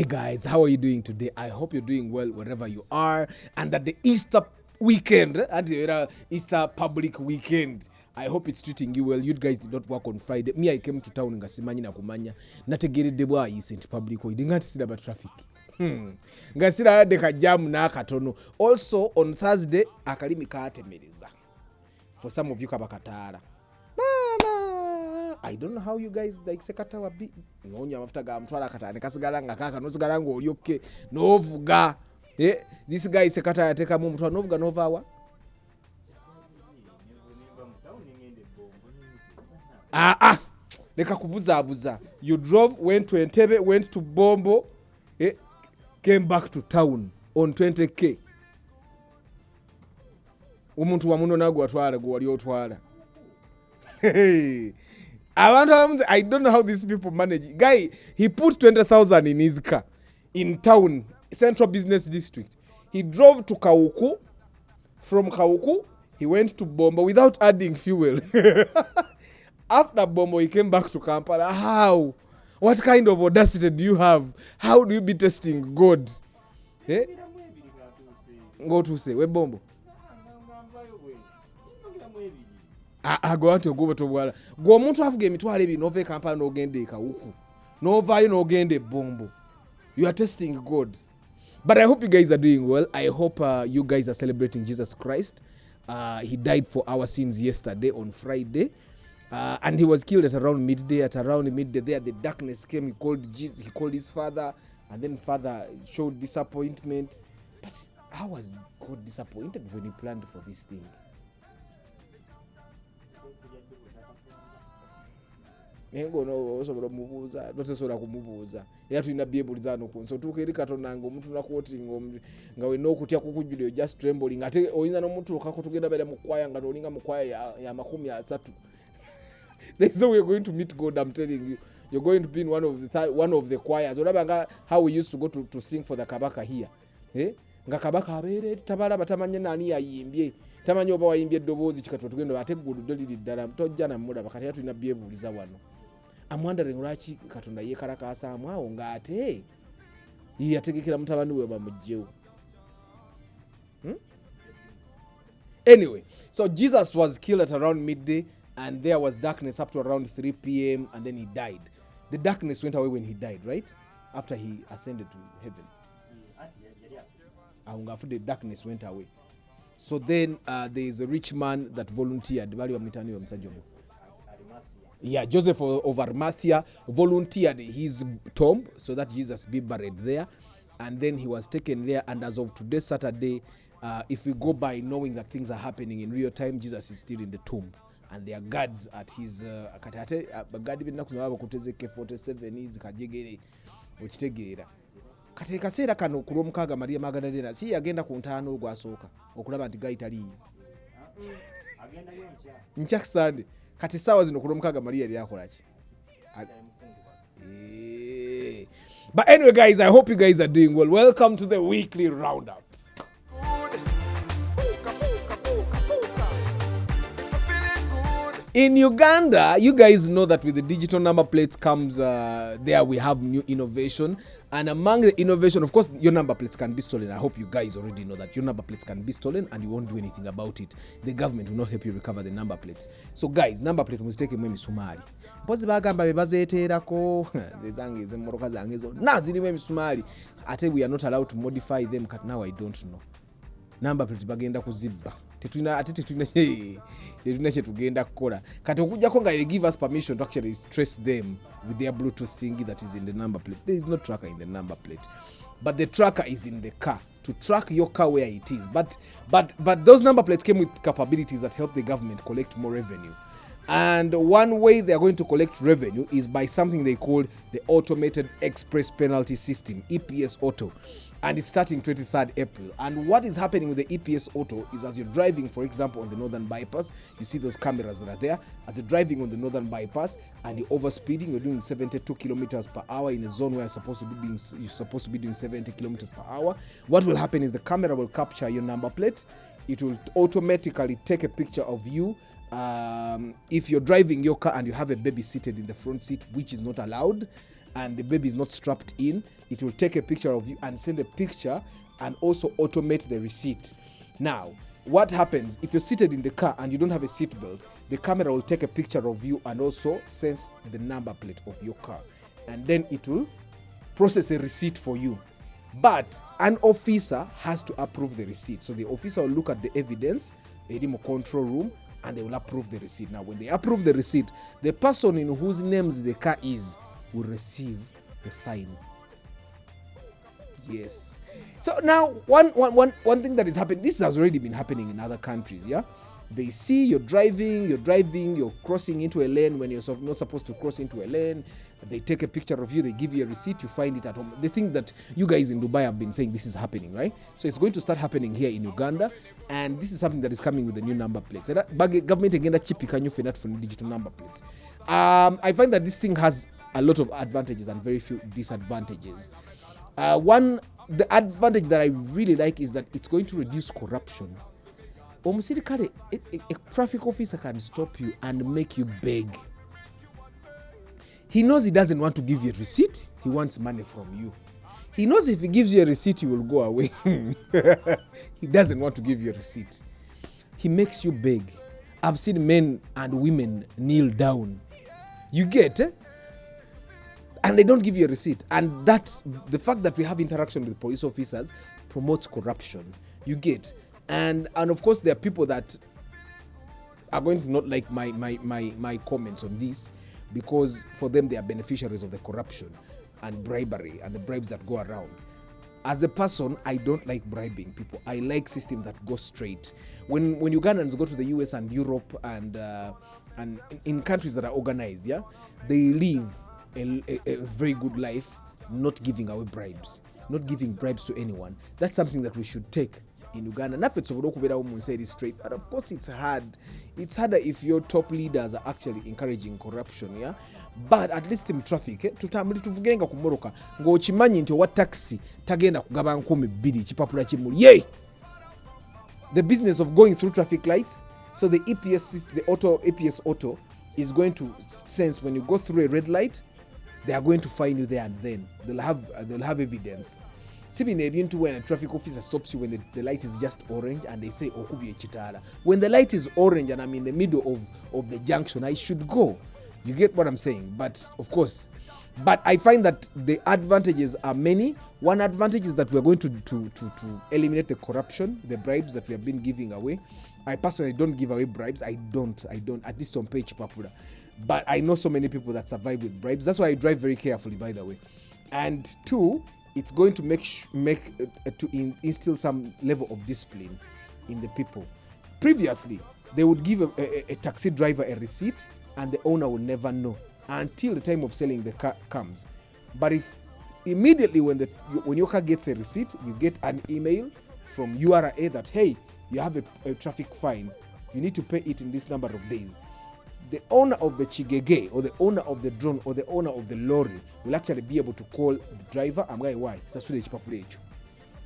guys, how are you doing today? I hope you're doing well wherever you are, and that the Easter weekend and Easter public weekend, I hope it's treating you well. You guys did not work on Friday. Me, I came to town nga simanyi na kumanya nategeredde bwa East public holiday nga tisira ba traffic nga sira de ka jam na katono. Also on Thursday akalimi kaatemereza for some of you kabakatara. I don't know how you guys like sekata wa bi ngonya mafuta ga mtwala katane kasigala nga kaka no sigala ngo olyoke novuga this guy sekata yateka mu mtwala novuga novawa leka kubuza you drove, went to Entebbe, went to Bombo, came back to town on 20k. Umuntu wa muno nagwa twala go wali otwala. I don't know how these people manage. Guy, he put 20,000 in his car in town, central business district. He drove to Kauku. From Kauku, he went to Bombo without adding fuel. After Bombo, he came back to Kampala. How? What kind of audacity do you have? How do you be testing God? Go to say, where Bombo? Agwante ogoba tobwala gwo omuntu avuga emitwalo ebi nove Kampala n'ogende Kauku novayo n'ogende Bombo. You are testing God. But I hope you guys are doing well. I hope you guys are celebrating Jesus Christ. He died for our sins yesterday on Friday, and he was killed at around midday. At around midday there, the darkness came. He called his father, and then father showed disappointment. But how was God disappointed when he planned for this thing? Ngono osobola mubuuza totesobola kumubuuza era tulina byebulizano ku nso tukeeri Katonda nga omuntu nakoti nga we n'okutya kukujjulira just trembling ate oyinza n'omuntu okako tugenda bere mu kwaya nga tolinga mu kwaya ya 30. There is no way you're going to meet God. I'm telling you, you're going to be in one of the choirs. Olabanga how we used to go to sing for the kabaka here, nga kabaka abeere tabala batamanye nani yayimbye tamanyi oba wayimbye eddoboozi kikatwa tugenda ate ggudu liri ddala tojja namuda bakati tulina byebuuliza wano. I'm wondering lwaki Katonda yeekalakaasaamu awo ng'ate yategekera mutabani we bamugjewo. Anyway, so Jesus was killed at around midday, and there was darkness up to around 3 p.m. and then he died. The darkness went away when he died, right? After he ascended to heaven. The darkness went away. So then there is a rich man that volunteered. Yeah, Joseph of Arimathea volunteered his tomb so that Jesus be buried there. And then he was taken there. And as of today, Saturday, if we go by knowing that things are happening in real time, Jesus is still in the tomb. And there are guards at his kati kaseera kano ku lwomukaaga Maria Magdalena si yagenda ku ntaano ogwasooka okulaba nti gayitali nkya Sunday kati saawa zino ku lwomukaaga Maria yali akola ki? But anyway guys, I hope you guys are doing well. Welcome to the weekly roundup. In Uganda, you guys know that with the digital number plates comes, there we have new innovation. And among the innovation, of course, your number plates can be stolen. I hope you guys already know that your number plates can be stolen and you won't do anything about it. The government will not help you recover the number plates. So guys, number plate muziteke mwe misumali. Mpozi bagamba bebazeeterako zezange zemmoroka zange zo. Na zirimu emisumali. Ate we are not allowed to modify them. Kat now I don't know. Number plate bagenda kuzibba. Tetuna kye tugenda kukola kati okujjako nga they give us permission to actually trace them with their Bluetooth thingy that is in the number plate. There is no tracker in the number plate, but the tracker is in the car to track your car where it is. But those number plates came with capabilities that help the government collect more revenue. And one way they are going to collect revenue is by something they call the Automated Express Penalty System, EPS Auto. And it's starting 23rd April. And what is happening with the EPS Auto is as you're driving, for example, on the Northern Bypass, you see those cameras that are there. As you're driving on the Northern Bypass and you're overspeeding, you're doing 72 kilometers per hour in a zone where you're supposed to be doing 70 kilometers per hour. What will happen is the camera will capture your number plate. It will automatically take a picture of you. If you're driving your car and you have a baby seated in the front seat, which is not allowed, and the baby is not strapped in, it will take a picture of you and send a picture and also automate the receipt. Now, what happens if you're seated in the car and you don't have a seat belt? The camera will take a picture of you and also sense the number plate of your car, and then it will process a receipt for you. But an officer has to approve the receipt. So the officer will look at the evidence, the remote control room, and they will approve the receipt. Now, when they approve the receipt, the person in whose names the car is will receive the fine. Yes. So now, one thing that is happening, this has already been happening in other countries, yeah? They see you're driving, you're crossing into a lane when you're not supposed to cross into a lane. They take a picture of you, they give you a receipt, you find it at home. They think that you guys in Dubai have been saying this is happening, right? So it's going to start happening here in Uganda, and this is something that is coming with the new number plates. Government again chip for digital number plates. I find that this thing has a lot of advantages and very few disadvantages. The advantage that I really like is that it's going to reduce corruption. A traffic officer can stop you and make you beg. He knows he doesn't want to give you a receipt. He wants money from you. He knows if he gives you a receipt, you will go away. He doesn't want to give you a receipt. He makes you beg. I've seen men and women kneel down. You get, and they don't give you a receipt. And that the fact that we have interaction with police officers promotes corruption. You get. And of course, there are people that are going to not like my comments on this, because for them they are beneficiaries of the corruption and bribery and the bribes that go around. As a person, I don't like bribing people. I like systems that go straight. When Ugandans go to the US and Europe and in countries that are organized, yeah, they live a very good life, not giving away bribes, not giving bribes to anyone. That's something that we should take in Uganda. Straight, but of course it's hard. It's harder if your top leaders are actually encouraging corruption, yeah. But at least in traffic, tutambuli tuvugenga kumoroka ng'okimanyi nti owa taxi tagenda kugaba 200 kipapula kimuli. Yay! The business of going through traffic lights. So the EPS auto is going to sense when you go through a red light, they are going to find you there, and then they'll have evidence. When a traffic officer stops you when the light is just orange and they say okubi chitala. When the light is orange and I'm in the middle of the junction, I should go. You get what I'm saying? But of course, I find that the advantages are many. One advantage is that we're going to eliminate the corruption, the bribes that we have been giving away. I personally don't give away bribes. I don't, at least on page papura. But I know so many people that survive with bribes. That's why I drive very carefully, by the way. And two, it's going to instill some level of discipline in the people. Previously, they would give a taxi driver a receipt and the owner will never know until the time of selling the car comes. But if immediately when your car gets a receipt, you get an email from URA that, hey, you have a traffic fine, you need to pay it in this number of days. The owner of the chigege or the owner of the drone or the owner of the lorry will actually be able to call the driver.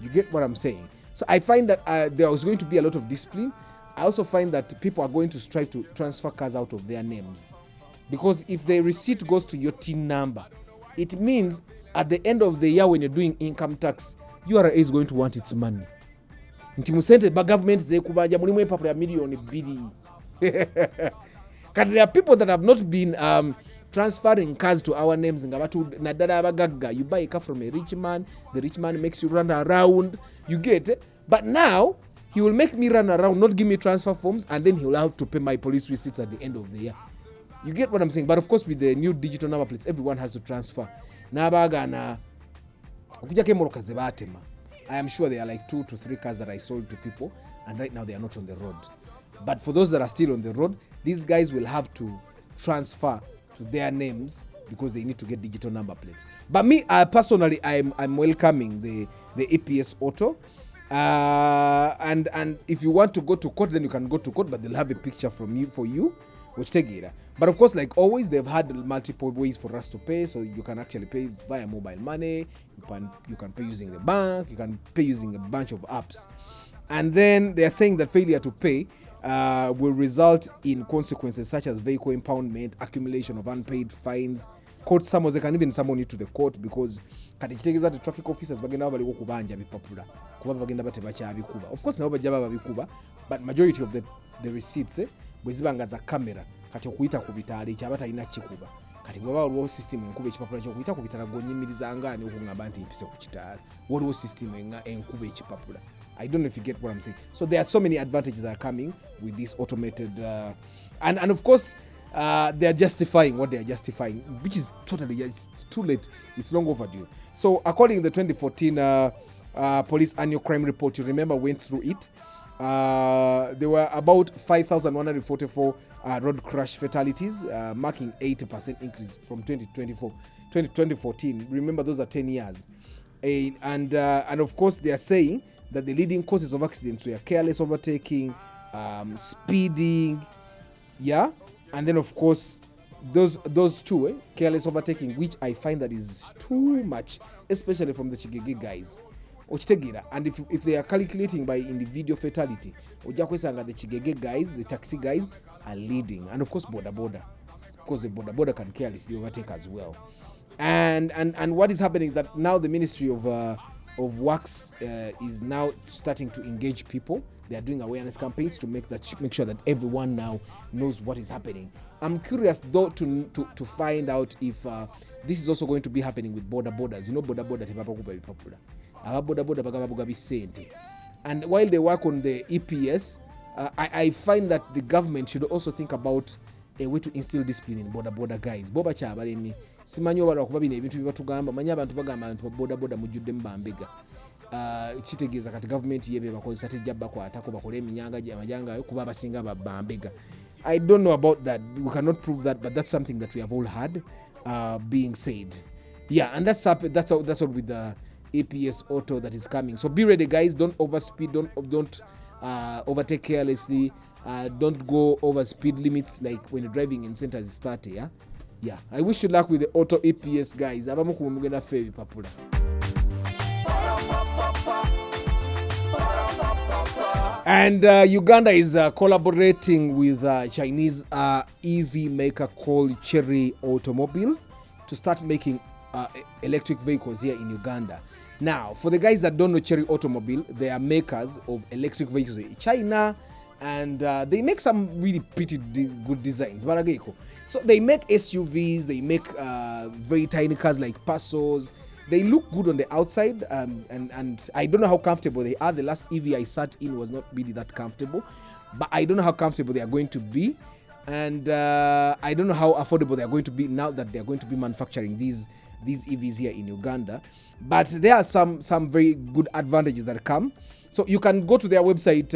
You get what I'm saying? So I find that there is going to be a lot of discipline. I also find that people are going to strive to transfer cars out of their names. Because if the receipt goes to your TIN number, it means at the end of the year when you're doing income tax, URA is going to want its money. Government there are people that have not been transferring cars to our names. You buy a car from a rich man, the rich man makes you run around, you get it. But now he will make me run around, not give me transfer forms, and then he will have to pay my police receipts at the end of the year. You get what I'm saying? But of course, with the new digital number plates, everyone has to transfer. I am sure there are like 2 to 3 cars that I sold to people, and right now they are not on the road. But for those that are still on the road, these guys will have to transfer to their names because they need to get digital number plates. But me, personally, I'm welcoming the EPS auto. And if you want to go to court, then you can go to court, but they'll have a picture for you, which take it. But of course, like always, they've had multiple ways for us to pay. So you can actually pay via mobile money. You can pay using the bank. You can pay using a bunch of apps. And then they are saying that failure to pay will result in consequences such as vehicle impoundment, accumulation of unpaid fines, court summons, they can even summon you to the court because kati kitegeeza the traffic officers bagenda baliko kubanja bipapula kuba bagenda bate bakyabikuba. Of course nabo bajja babikuba, but majority of the receipts bwe zibanga za camera kati okuyita ku bitaali kyaba talina kikuba. Kati bwe waliwo system enkuba ekipapula kyokuyita ku bitala gonyimiriza ngaani okungamba nti mpise ku kitaala. Waliwo system enkuba ekipapula. I don't know if you get what I'm saying. So there are so many advantages that are coming with this automated and of course they are justifying what they are justifying, which is totally, it's too late. It's long overdue. So according to the 2014 police annual crime report, you remember, went through it. There were about 5,144 road crash fatalities, marking 80% increase from 2014. Remember, those are 10 years. And of course, they are saying that the leading causes of accidents were careless overtaking, speeding, yeah, and then of course those two, careless overtaking, which I find that is too much, especially from the Chigege guys. And if they are calculating by individual fatality, the Chigege guys, the taxi guys are leading, and of course border, because the border can carelessly overtake as well. And what is happening is that now the Ministry of Works is now starting to engage people. They are doing awareness campaigns to make sure that everyone now knows what is happening. I'm curious though to find out if this is also going to be happening with borders. You know, border tebapakuba bipapula. Aba border bagababuga bisente. And while they work on the EPS, I find that the government should also think about a way to instill discipline in border guys. Boba cha abalemi simanyo wala kuba bino ebintu bibatugamba manya abantu bagamba abantu border mujudde mbambega. Kitegeeza kati government yebe bakozesa tejjabba kwatako bakole eminyanga amajanga kuba basinga babambega. I don't know about that. We cannot prove that, but that's something that we have all heard being said. Yeah, and that's all with the APS auto that is coming. So be ready, guys. Don't overspeed. Don't overtake carelessly. Don't go over speed limits like when you're driving in centers is 30. Yeah. I wish you luck with the auto APS, guys. Abamu kumugenda febi papula. And Uganda is collaborating with Chinese EV maker called Cherry Automobile to start making electric vehicles here in Uganda. Now, for the guys that don't know Cherry Automobile, they are makers of electric vehicles in China, and they make some really pretty good designs. So they make SUVs, they make very tiny cars like Passos. They look good on the outside, and I don't know how comfortable they are. The last EV I sat in was not really that comfortable, but I don't know how comfortable they are going to be, and I don't know how affordable they are going to be now that they are going to be manufacturing these EVs here in Uganda. But there are some very good advantages that come. So you can go to their website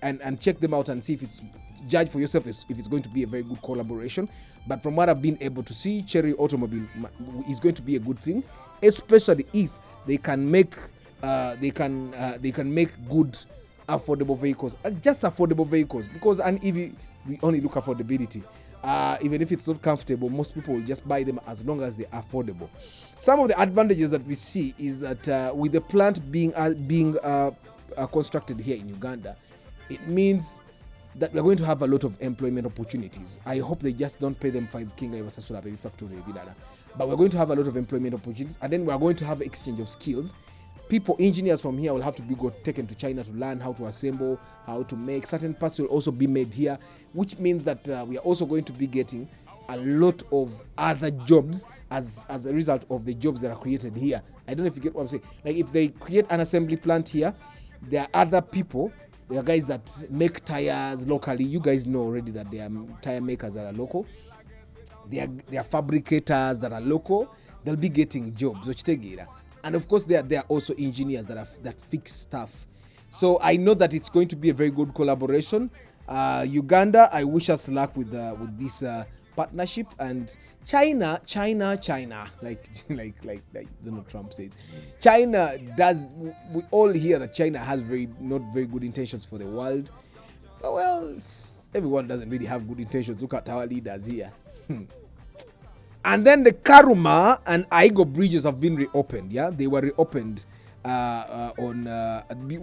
and check them out and see if it's judge for yourself if it's going to be a very good collaboration. But from what I've been able to see, Cherry Automobile is going to be a good thing, especially if they can make good affordable vehicles, just affordable vehicles, because an EV we only look affordability. Even if it's not comfortable, most people will just buy them as long as they're affordable. Some of the advantages that we see is that with the plant being constructed here in Uganda, it means that we're going to have a lot of employment opportunities. I hope they just don't pay them 5K factory, but we're going to have a lot of employment opportunities, and then we're going to have exchange of skills. People, engineers from here will have to be taken to China to learn how to assemble, how to make. Certain parts will also be made here, which means that we are also going to be getting a lot of other jobs as a result of the jobs that are created here. I don't know if you get what I'm saying. Like if they create an assembly plant here, there are other people, there are guys that make tires locally. You guys know already that there are tire makers that are local. There are fabricators that are local. They'll be getting jobs. And of course, there are also engineers that fix stuff. So I know that it's going to be a very good collaboration. Uganda, I wish us luck with this partnership. And China, like Donald Trump says, China does. We all hear that China has not very good intentions for the world. Well, everyone doesn't really have good intentions. Look at our leaders here. And then the Karuma and Aigo bridges have been reopened. Yeah, they were reopened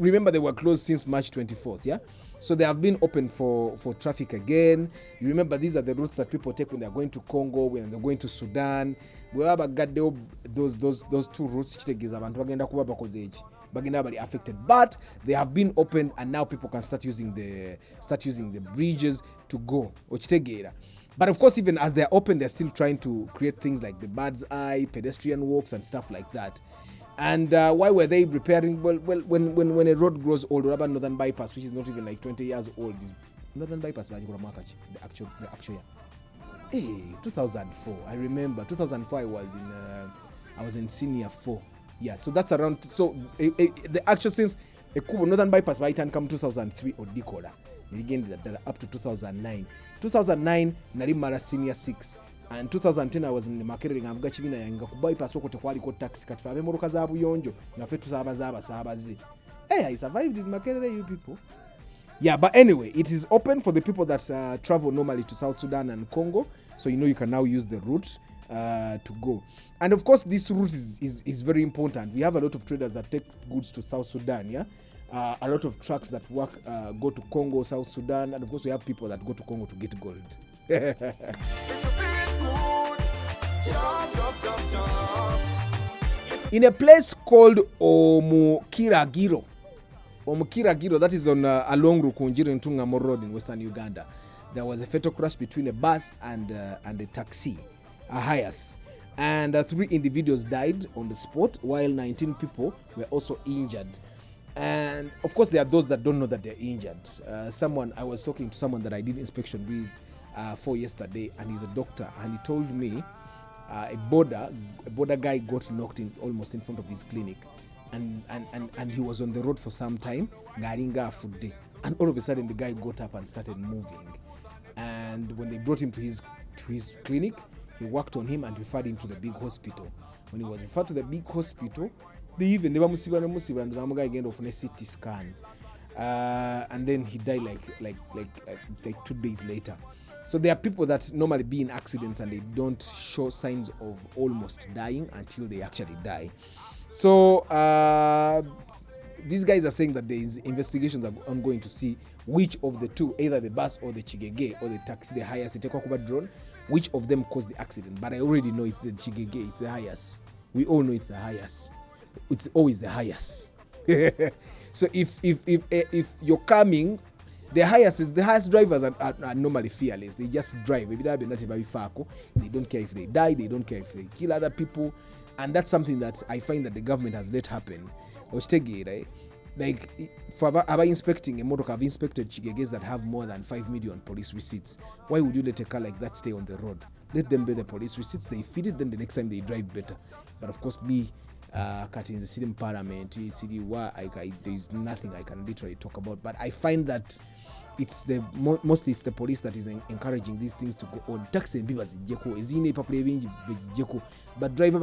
remember they were closed since March 24th. Yeah, so they have been opened for traffic again. You remember these are the routes that people take when they're going to Congo, when they're going to Sudan. bwebaba bagaddewo those two routes kitegeeza abantu bagenda kuba bakoze eki bagenda bali affected, but they have been opened and now people can start using the bridges to go okitegeera. But of course, even as they're open, they're still trying to create things like the bird's eye, pedestrian walks and stuff like that. And why were they repairing? Well, when a road grows old, Urban Northern Bypass, which is not even like 20 years old, is Northern Bypass, the actual year. Hey, 2004. I remember 2004. I was in senior 4. Yeah, so that's around. So the actual since Northern Bypass by time come 2003 or Decola, again up to 2009. 2009 nali mara senior 6. And 2010 I was in the marketing avuga chibina yanga ku bypass oko tekwali ko taxi kati fabe moruka za buyonjo na fetu sabazi. Hey, I survived in Makerere, you people. Yeah, but anyway, it is open for the people that travel normally to South Sudan and Congo. So you can now use the route to go. And of course, this route is very important. We have a lot of traders that take goods to South Sudan, yeah? A lot of trucks that go to Congo, South Sudan, and of course we have people that go to Congo to get gold. In a place called Omukiragiro, that is on along Rukunjiri Ntungamo Road in Western Uganda, there was a fatal crash between a bus and a taxi, a Hiace, and 3 individuals died on the spot, while 19 people were also injured. And of course, there are those that don't know that they're injured. I was talking to someone that I did inspection with for yesterday, and he's a doctor, and he told me a border guy got knocked in almost in front of his clinic, and he was on the road for some time, and all of a sudden the guy got up and started moving, and when they brought him to his clinic, he worked on him and referred him to the big hospital. When he was referred to the big hospital, they even never musibana again of a CT scan, and then he died like 2 days later. So there are people that normally be in accidents and they don't show signs of almost dying until they actually die. So these guys are saying that these investigations are ongoing to see which of the two, either the bus or the Chigege or the taxi, the Hiace, the Tekwakuba drone, which of them caused the accident. But I already know it's the Chigege, it's the Hiace. We all know it's the Hiace. It's always the Hiace. So if you're coming, the Hiace drivers are normally fearless. They just drive. They don't care if they die. They don't care if they kill other people. And that's something that I find that the government has let happen. Right? Like, for inspecting a motor, I've inspected Chigeges that have more than 5 million police receipts. Why would you let a car like that stay on the road? Let them bear the police receipts. They feed it, then the next time they drive better. But of course, me, in the city parliament, there is nothing I can literally talk about. But I find that mostly it's the police that is encouraging these things to go on. Taxi and people but driver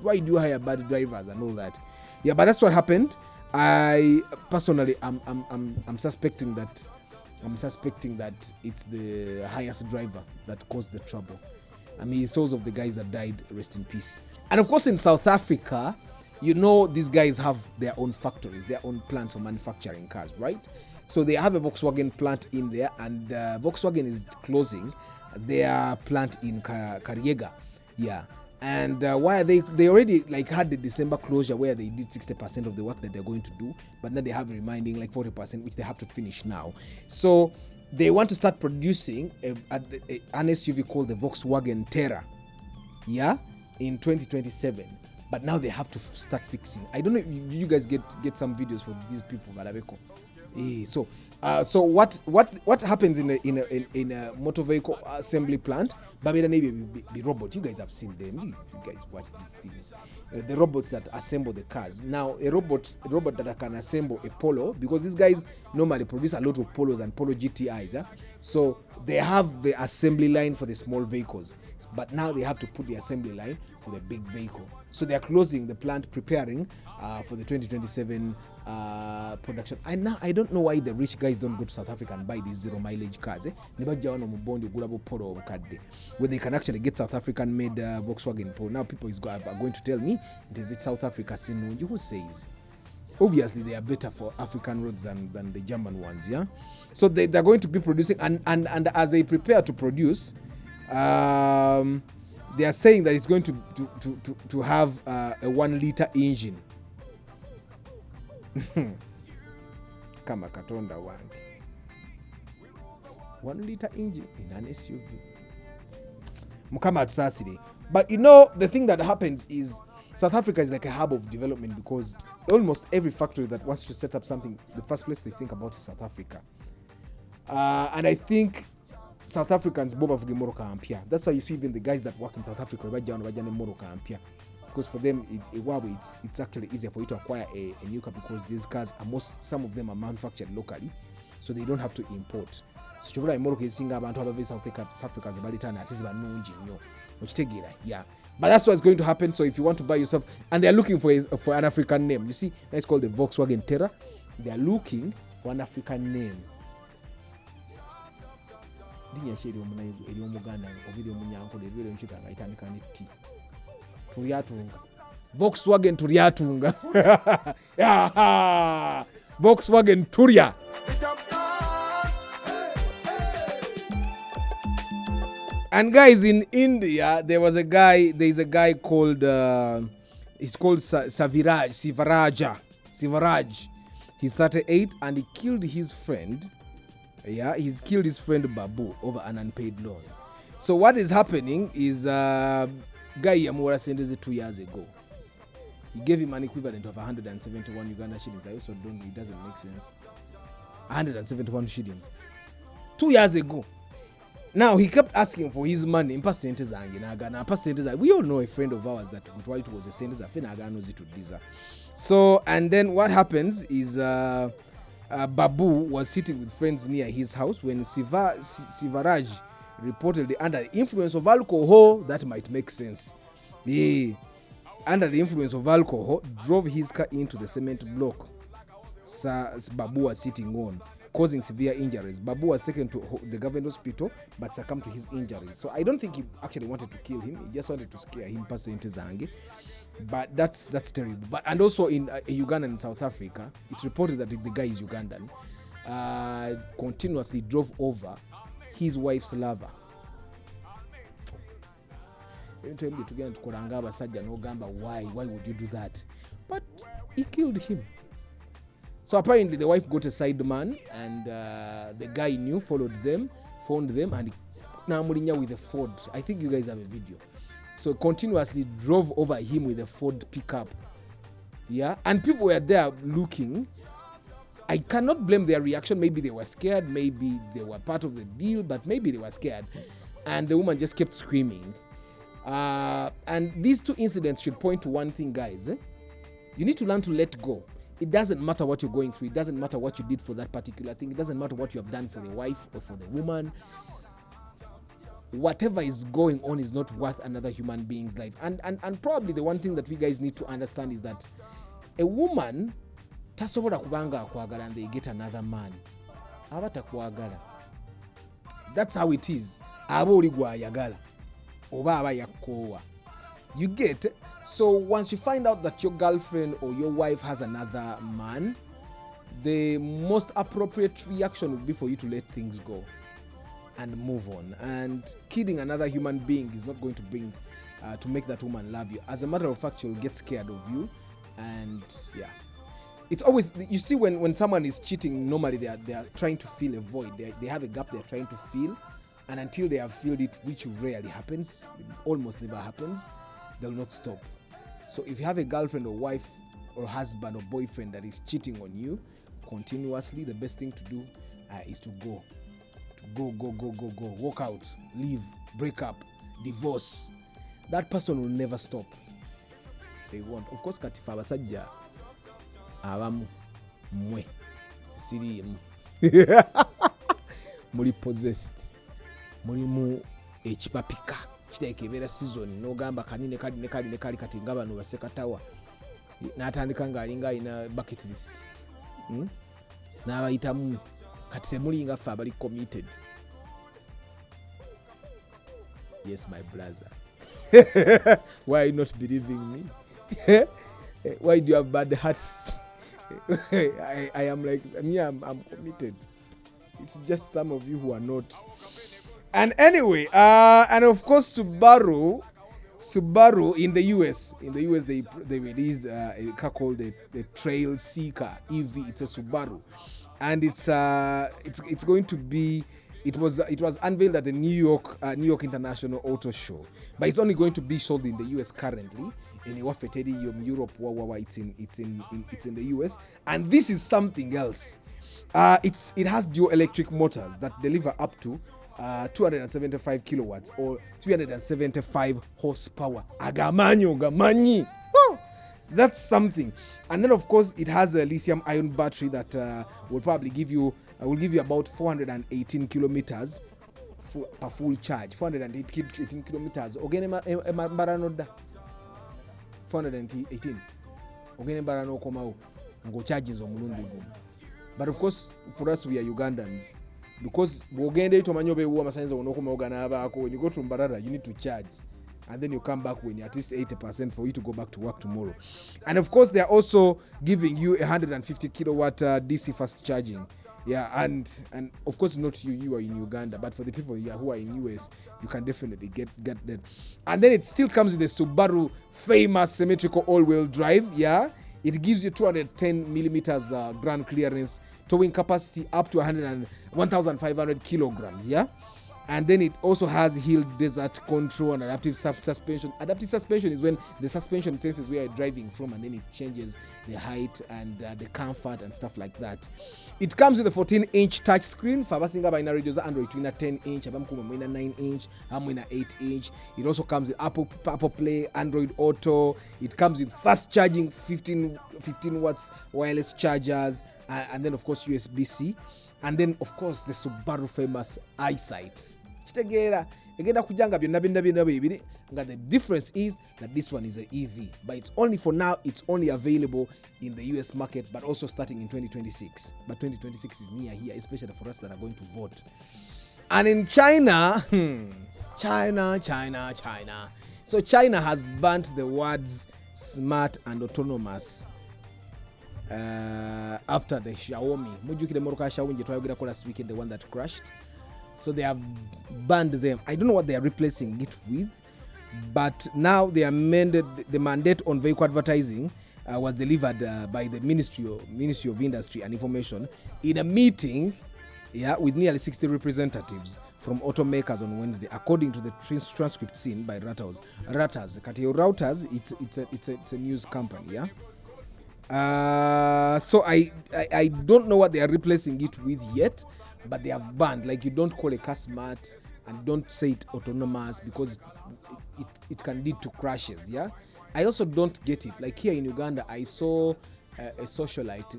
why do you hire bad drivers and all that? Yeah, but that's what happened. I personally I'm suspecting that it's the highest driver that caused the trouble. I mean, souls of the guys that died, rest in peace. And of course, in South Africa, these guys have their own factories, their own plants for manufacturing cars, right? So they have a Volkswagen plant in there, and Volkswagen is closing their plant in Kariega. Yeah. And why are they already had the December closure where they did 60% of the work that they're going to do, but then they have remaining 40%, which they have to finish now. So they want to start producing an SUV called the Volkswagen Terra, yeah, in 2027. But now they have to start fixing. I don't know if you guys get some videos for these people, Barabeko. So what happens in a motor vehicle assembly plant? Babeda be robot. You guys have seen them. You guys watch these things. The robots that assemble the cars. Now a robot that can assemble a Polo, because these guys normally produce a lot of Polos and Polo GTIs. Yeah? So they have the assembly line for the small vehicles, but now they have to put the assembly line for the big vehicle. So they are closing the plant, preparing for the 2027 production. And now I don't know why the rich guys don't go to South Africa and buy these zero mileage cars. Where they can actually get South African made Volkswagen Polo. Now people are going to tell me, is it South Africa? Who says? Obviously they are better for African roads than the German ones. Yeah. So they're going to be producing, and as they prepare to produce, They are saying that it's going to have a 1 liter engine. Kama katonda wange. 1 liter engine in an SUV. Mukama atusasire. But you know, the thing that happens is South Africa is like a hub of development because almost every factory that wants to set up something, the first place they think about is South Africa. And I think South Africans boba vuge moroka ampia. That's why you see even the guys that work in South Africa bajana moroka ampia, because for them it's actually easier for you to acquire a new car because these cars are some of them are manufactured locally, so they don't have to import. So chuvula moroka isinga abantu abave South Africa zabalitana atizi banungi nnyo okitegeera. Yeah, but that's what's going to happen. So if you want to buy yourself, and they're looking for an African name, you see, it's called the Volkswagen Terra. They're looking for an African name. Dinya sheri eri omuganda obiri omunyankole ebiro nchitanga itandika ne T. Tuliatunga. Volkswagen tuliatunga. Yeah. Volkswagen Turia. And guys, in India, there's a guy called he's called Sivaraj. He's 38 and he killed his friend. Yeah, he's killed his friend Babu over an unpaid loan. So what is happening is guy Yamura sentenced 2 years ago. He gave him an equivalent of 171 Uganda shillings. I also don't know, it doesn't make sense. 171 shillings. 2 years ago. Now he kept asking for his money in percentage. We all know a friend of ours that was a sentence. So and then what happens is Babu was sitting with friends near his house when Sivaraj reportedly under the influence of alcohol. That might make sense. Yeah. Under the influence of alcohol, drove his car into the cement block Babu was sitting on, causing severe injuries. Babu was taken to the government hospital but succumbed to his injuries. So I don't think he actually wanted to kill him. He just wanted to scare him. But that's terrible. But and also in Uganda and South Africa, it's reported that the guy is Ugandan. Continuously drove over his wife's lover. Why would you do that? But he killed him. So apparently the wife got a side man, and the guy knew, followed them, found them, and Namulinya with a Ford. I think you guys have a video. So continuously drove over him with a Ford pickup. Yeah, and people were there looking. I cannot blame their reaction. Maybe they were scared. Maybe they were part of the deal, but maybe they were scared. And the woman just kept screaming. And these two incidents should point to one thing, guys. You need to learn to let go. It doesn't matter what you're going through. It doesn't matter what you did for that particular thing. It doesn't matter what you have done for the wife or for the woman. Whatever is going on is not worth another human being's life. And probably the one thing that we guys need to understand is that a woman tasobola kubanga akwagala and they get another man. Abatakwagala. That's how it is. Aba oli gwayagala oba aba yakkowa. You get? So once you find out that your girlfriend or your wife has another man, the most appropriate reaction would be for you to let things go and move on. And killing another human being is not going to bring to make that woman love you. As a matter of fact, she'll get scared of you. And yeah, it's always, you see, when someone is cheating, normally they are trying to fill a void. They have a gap they're trying to fill, and until they have filled it, which rarely happens, almost never happens, they'll not stop. So if you have a girlfriend or wife or husband or boyfriend that is cheating on you continuously, the best thing to do is to go, walk out, leave, break up, divorce. That person will never stop. They won't. Of course, katifa abasajja abamu mwe sirimu muli possessed, mulimu ekipapika kiteeka ebeera season n'ogamba kanine kali kati nga bano basekatawa n'atandika ng'alinga alina bucket list n'abayitamu kati temulinga ffe abali committed. Yes, my brother. Why are you not believing me? Why do you have bad hearts? I am like me. I'm committed. It's just some of you who are not. And anyway, and of course Subaru in the US, they released a car called the Trail Seeker EV. It's a Subaru, and it's going to be. It was unveiled at the New York International Auto Show, but it's only going to be sold in the US currently. In Europe, it's in the US, and this is something else. It has dual electric motors that deliver up to 275 kilowatts or 375 horsepower. Agamanyi. Oh, that's something. And then of course it has a lithium ion battery that will probably give you about 418 kilometers per full charge. 418 kilometers. Ogene baranoda 418. Ogene barano komao ngo charges omulundi gumu. But of course for us we are Ugandans. Because when you go to Mbarara, you need to charge. And then you come back when you're at least 80% for you to go back to work tomorrow. And of course, they're also giving you 150 kilowatt DC fast charging. Yeah, and of course, not you are in Uganda, but for the people who are in US, you can definitely get that. And then it still comes with the Subaru famous symmetrical all-wheel drive. Yeah, it gives you 210 millimeters ground clearance, towing capacity up to 1,500 kilograms, yeah? And then it also has hill desert control and adaptive suspension. Adaptive suspension is when the suspension senses where you're driving from and then it changes the height and the comfort and stuff like that. It comes with a 14-inch touchscreen. For abasinga by radios Android twina 10-inch, abamkuma mwina 9-inch, amwina 8-inch. It also comes with Apple Play, Android Auto. It comes with fast charging, 15 watts wireless chargers, and then of course USB-C. And then of course the Subaru famous eyesight. The difference is that this one is an EV, but it's only for now, it's only available in the US market, but also starting in 2026. But 2026 is near here, especially for us that are going to vote. And in China, China. So China has banned the words smart and autonomous after the Xiaomi. Last weekend, the one that crashed. So they have banned them. I don't know what they are replacing it with, but now they amended the mandate on vehicle advertising was delivered by the Ministry of Industry and Information in a meeting, with nearly 60 representatives from automakers on Wednesday, according to the transcript seen by Reuters. Reuters, it's a news company, So I don't know what they are replacing it with yet, but they have banned, like, you don't call a car smart and don't say it autonomous because it can lead to crashes. I also don't get it. Like here in Uganda, I saw a socialite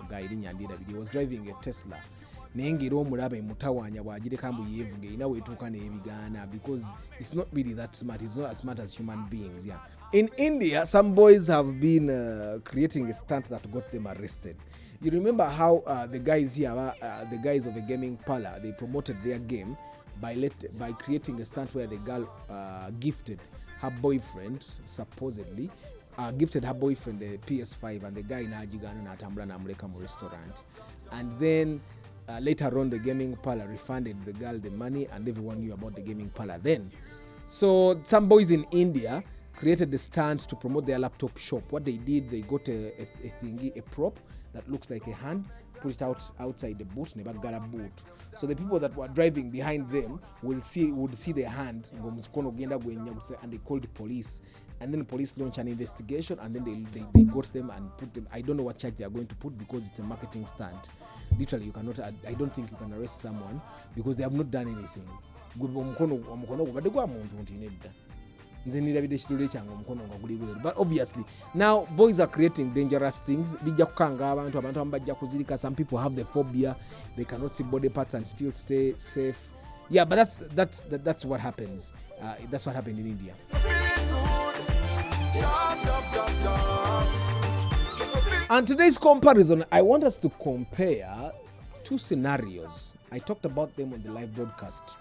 guy he was driving a Tesla. Because it's not really that smart. It's not as smart as human beings. In India, some boys have been creating a stunt that got them arrested. You remember how the guys here, the guys of a gaming parlor, they promoted their game by creating a stunt where the girl gifted her boyfriend, supposedly, gifted her boyfriend the PS5, and the guy in Uganda na atambula na muleka mu restaurant. And then later on, the gaming parlor refunded the girl the money, and everyone knew about the gaming parlor then. So some boys in India created the stunt to promote their laptop shop. What they did, they got a prop that looks like a hand, put it outside the boot, so the people that were driving behind them would see their hand, and they called the police, and then the police launched an investigation, and then they got them and put them. I don't know what charge they are going to put because it's a marketing stunt. Literally, I don't think you can arrest someone because they have not done anything. But obviously now boys are creating dangerous things. Some people have the phobia, they cannot see body parts and still stay safe. But that's what happens. That's what happened in India. And today's comparison, I want us to compare two scenarios. I talked about them on the live broadcast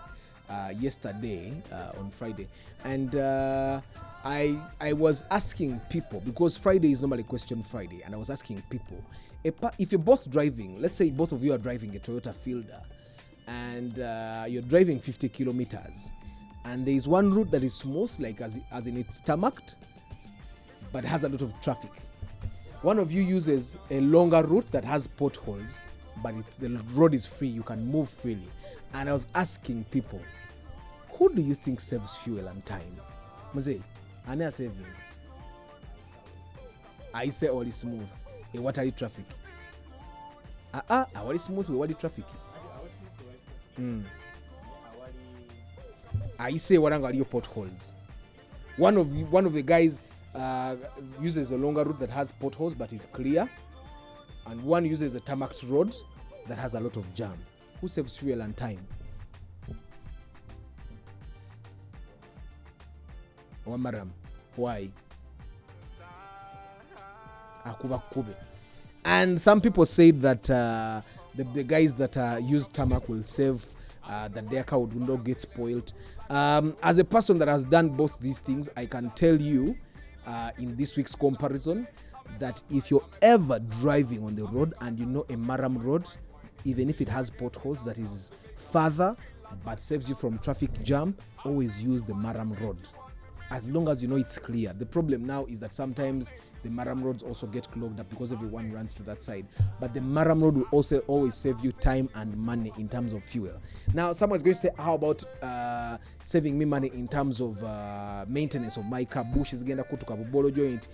yesterday on Friday, and I was asking people, because Friday is normally Question Friday, and I was asking people, if you're both driving, let's say both of you are driving a Toyota Fielder, and you're driving 50 kilometers, and there is one route that is smooth, like as in it's tarmacked, but has a lot of traffic. One of you uses a longer route that has potholes, but the road is free, you can move freely. And I was asking people, who do you think saves fuel and time? Mzee, ane saving. I say all is smooth. What are the traffic? What is smooth? What is traffic? I say what are your potholes? One of the guys uses a longer route that has potholes but is clear, and one uses a tarmacked road that has a lot of jam. Who saves fuel and time? Wamaram. Why? Akuba kube. And some people said that the guys that use tarmac will save, that their car would not get spoiled. As a person that has done both these things, I can tell you in this week's comparison that if you're ever driving on the road and you know a Maram road, even if it has potholes, that is further but saves you from traffic jam, always use the Maram road, as long as you know it's clear. The problem now is that sometimes the Maram roads also get clogged up because everyone runs to that side. But the Maram road will also always save you time and money in terms of fuel. Now, someone's going to say, how about saving me money in terms of maintenance of my car? Bush is going to kutuka bubolo joint.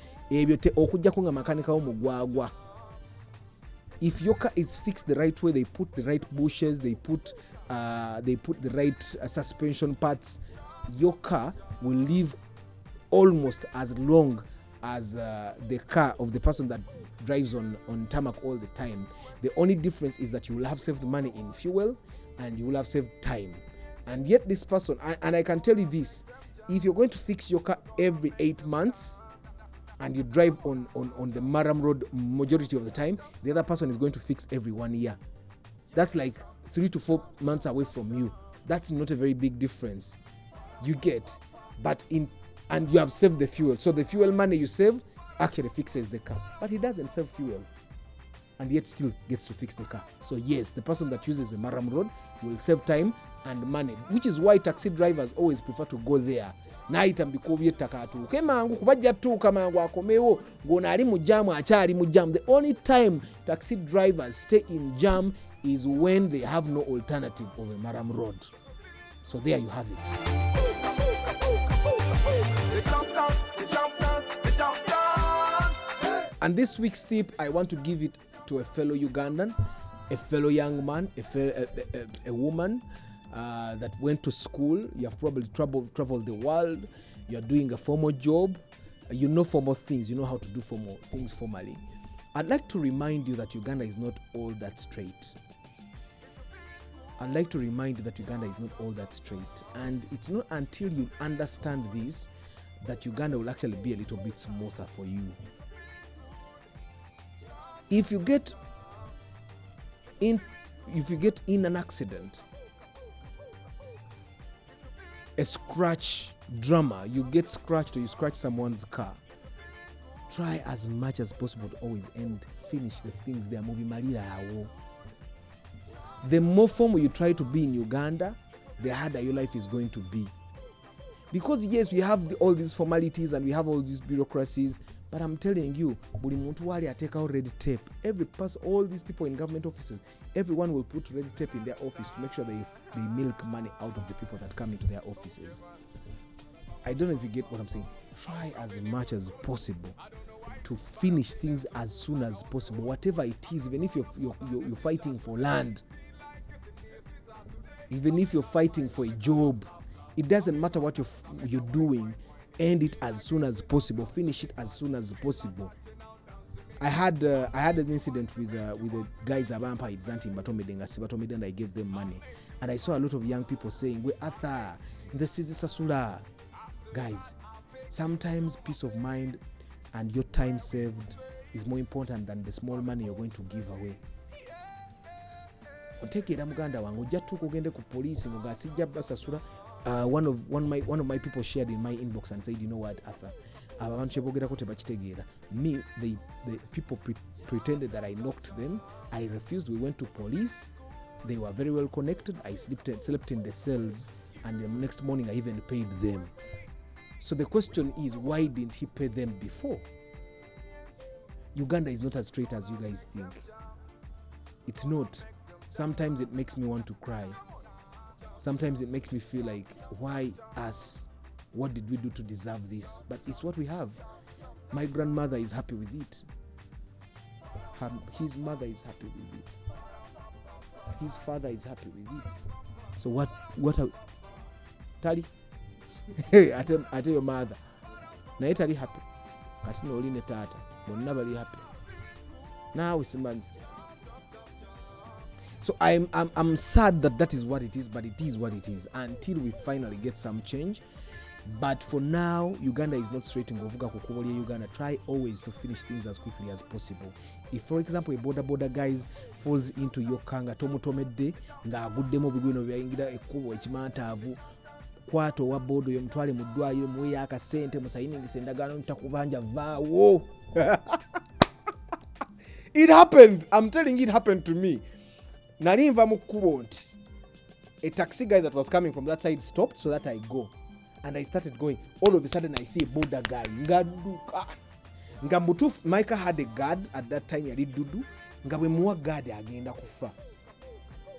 If your car is fixed the right way, they put the right bushes, they put the right suspension parts, your car will live almost as long as the car of the person that drives on tarmac all the time. The only difference is that you will have saved money in fuel and you will have saved time. And yet this person, and I can tell you this, if you're going to fix your car every 8 months and you drive on the Maram road majority of the time, the other person is going to fix every 1 year. That's like 3 to 4 months away from you. That's not a very big difference. You get, and you have saved the fuel. So the fuel money you save actually fixes the car. But he doesn't save fuel, and yet still gets to fix the car. So yes, the person that uses the Maram road will save time and money, which is why taxi drivers always prefer to go there. Naita mbikubye takatu kemangu kubajja tu kamangu akomewo ngona ali mu jam achali mu jam. The only time taxi drivers stay in jam is when they have no alternative of a Maram road. So there you have it. And this week's tip, I want to give it to a fellow Ugandan, a fellow young man, a woman that went to school. You have probably traveled the world. You are doing a formal job. You know formal things. You know how to do formal things formally. I'd like to remind you that Uganda is not all that straight. I'd like to remind you that Uganda is not all that straight. And it's not until you understand this that Uganda will actually be a little bit smoother for you. If you get in an accident, a scratch drama, you get scratched or you scratch someone's car, try as much as possible to always finish the things they are moving. The more formal you try to be in Uganda, the harder your life is going to be. Because yes, we have all these formalities and we have all these bureaucracies, but I'm telling you, buli muntu wali ateka out red tape. Every person, all these people in government offices, everyone will put red tape in their office to make sure they milk money out of the people that come into their offices. I don't know if you get what I'm saying. Try as much as possible to finish things as soon as possible, whatever it is. Even if you're fighting for land, even if you're fighting for a job, it doesn't matter what you're doing. End it as soon as possible. Finish it as soon as possible. I had an incident with the guys at Vampire Zanti Batomedanga, and I gave them money, and I saw a lot of young people saying, "We Atha, Sasula." Guys, sometimes peace of mind and your time saved is more important than the small money you're going to give away. Take it, Muganda wangu jatu kugende ku police mugasijja basasura. One of my people shared in my inbox and said, you know what, Arthur, me, the people pretended that I knocked them. I refused. We went to police. They were very well connected. I slept in the cells, and the next morning I even paid them. So the question is, why didn't he pay them before? Uganda is not as straight as you guys think. It's not. Sometimes it makes me want to cry. Sometimes it makes me feel like, why us? What did we do to deserve this? But it's what we have. My grandmother is happy with it. His mother is happy with it. His father is happy with it. So what Tali? I tell your mother. Na Tali happy. Kati no line tata. Bonna bali happy. Now we simanzi. So I'm sad that is what it is, but it is what it is until we finally get some change. But for now, Uganda is not straight in Govuga Kukubolia Uganda. Try always to finish things as quickly as possible. If, for example, a border guys falls into your kanga tomutomedde nga aguddemu bigwino byayingira ekkubo ekimantaavu kwato wa bodo yo mutwale mu ddwaliro muwe akasente musayiningisa endagaano ntakubanja vaawo. It happened. I'm telling you, it happened to me. Nali nva mu kkubo nti a taxi guy that was coming from that side stopped so that I go. And I started going. All of a sudden, I see a border guy. Ngambutu, Micah had a guard at that time. Yali dudu. Ngabwe muwa guard agenda kufa.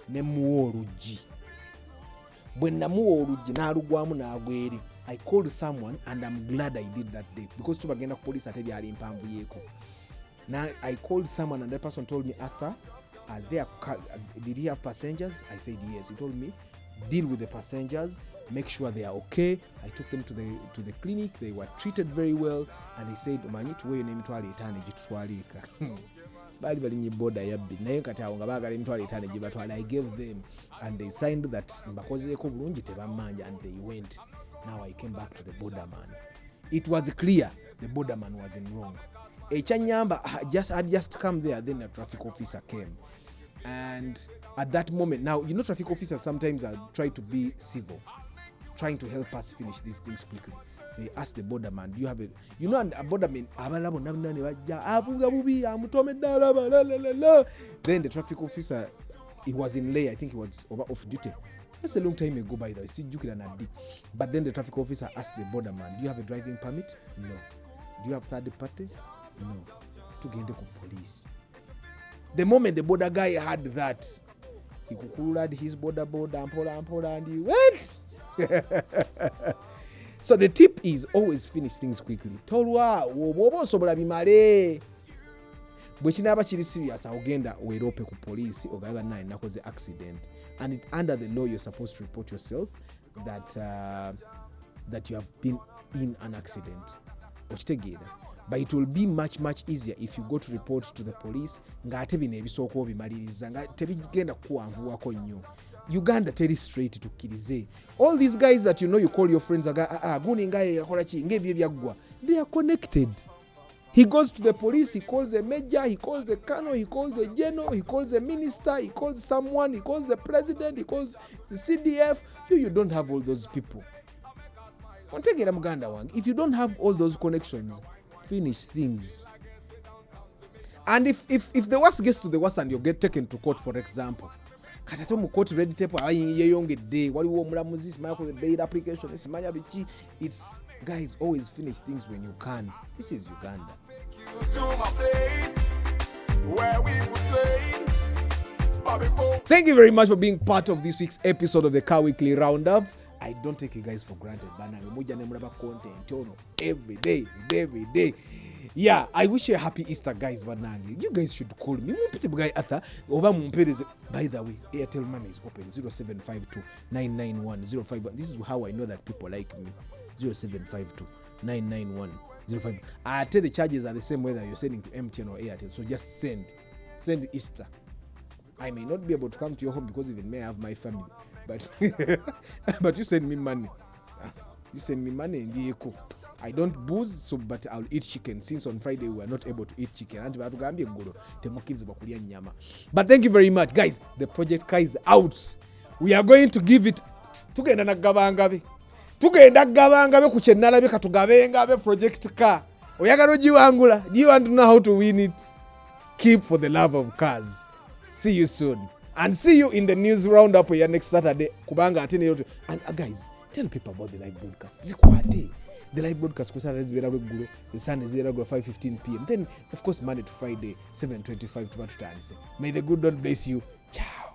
Ne muwa oluji. When na muwa oluji na alugwamu na agweri. I called someone and I'm glad I did that day because tubagenda ku police atebi ali mpanvu yeko. Now I called someone and that person told me, Arthur, did he have passengers? I said yes. He told me, deal with the passengers. Make sure they are okay. I took them to the clinic. They were treated very well, and they said, "Manyi tuwe name twali etane jitwalika." Bali balinye border yabbi. Naye kati awo nga bagala emitwali etane jibatwala. I gave them, and they signed that mbakozeko bulungi tebamanja, and they went. Now I came back to the borderman. It was clear the borderman was in wrong. Echanyamba had just come there. Then a traffic officer came, and at that moment, now you know traffic officers sometimes try to be civil, trying to help us finish these things quickly. They ask the borderman, do you have a borderman? Then the traffic officer, he was in lay, I think he was off duty. That's a long time ago, by the way. But then the traffic officer asked the borderman, do you have a driving permit? No. Do you have third party? No. To get the police. The moment the border guy had that, he kukulad his border and he went. So the tip is always finish things quickly. Tolwa wobo sobola bimale. Bwechinaba chiri serious agenda werope ku police ogaba nine nakoze accident, and under the law you're supposed to report yourself that you have been in an accident. But it will be much easier if you go to report to the police nga ate bino ebisoko bimaliriza nga tebigenda kuwanvuwako nnyo. Uganda teri straight to kirize. All these guys that you know you call your friends guni ngaye yakola ki ngebye byaggwa, they are connected. He goes to the police, he calls a major, he calls a colonel, he calls a general, he calls a minister, he calls someone, he calls the president, he calls the CDF. You don't have all those people. If you don't have all those connections, finish things. And if the worst gets to the worst and you get taken to court, for example, katato mu court red tape yeyongedde waliwo omulamuzi simanya ku bail application simanya biki. It's guys, always finish things when you can. This is Uganda. Thank you very much for being part of this week's episode of the Car Weekly Roundup. I don't take you guys for granted, but content every day. Yeah, I wish you a happy Easter, guys. You guys should call me. By the way, Airtel Money is open 0752 991 051. This is how I know that people like me. 0752 991 051. I tell the charges are the same whether you're sending to MTN or Airtel. So just send Easter. I may not be able to come to your home because even may have my family, but but you send me money. You send me money and you cook. I don't booze, but I'll eat chicken. Since on Friday we were not able to eat chicken. But thank you very much, guys. The project car is out. We are going to give it. Tugenda gabangabe ku kyenalabe katugabengabe project car. Oyagala ogiwangula. Do you want to know how to win it? Keep for the love of cars. See you soon. and see you in the news roundup here next Saturday kubanga ate and guys, tell people about the live broadcast. Zikwate the live broadcast ku Saturday zibera regular, the Sunday zibera 5:15 p.m. Then of course Monday to Friday 7:25 tuba tutandise. May the good Lord bless you. Ciao.